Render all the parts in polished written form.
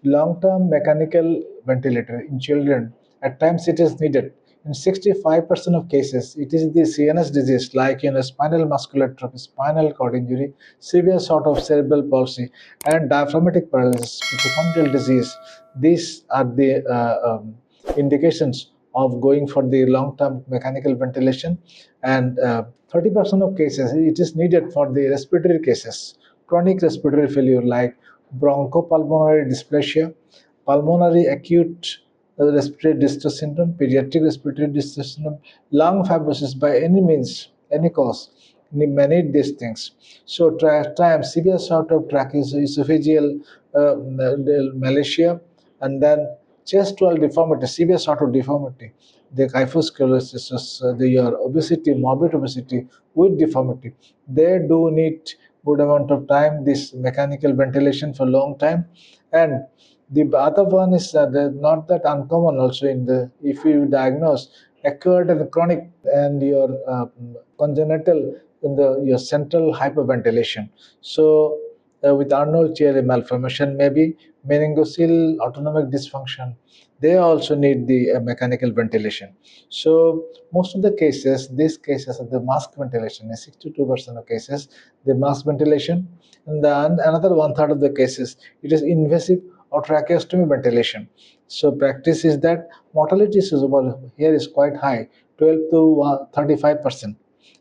long-term mechanical ventilator in children, at times it is needed. In 65% of cases, it is the CNS disease like spinal muscular atrophy, spinal cord injury, severe sort of cerebral palsy, and diaphragmatic paralysis, mitochondrial disease. These are the indications of going for the long-term mechanical ventilation, and 30% of cases it is needed for the respiratory cases, chronic respiratory failure like bronchopulmonary dysplasia, pulmonary acute respiratory distress syndrome, pediatric respiratory distress syndrome, lung fibrosis by any means, any cause, many these things. So, severe sort of tracheoesophageal malacia, and then chest wall deformity, severe sort of deformity, the kyphoscoliosis, your obesity, morbid obesity with deformity. They do need good amount of time, this mechanical ventilation for long time. And the other one is not that uncommon also in the, if you diagnose acquired and chronic and your congenital in the your central hyperventilation. So with Arnold Chiari malformation, maybe meningocele autonomic dysfunction, they also need the mechanical ventilation. So most of the cases, these cases are the mask ventilation. In 62% of cases, the mask ventilation, and then another one third of the cases, it is invasive or tracheostomy ventilation. So practice is that mortality is over here is quite high, 12 to 35%,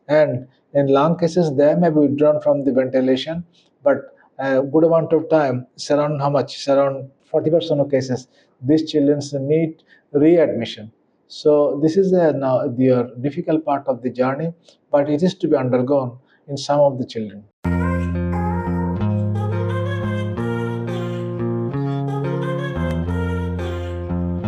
and in lung cases they may be withdrawn from the ventilation, but a good amount of time, it's around how much? It's around 40% of cases. These children need readmission. So this is now the difficult part of the journey, but it is to be undergone in some of the children.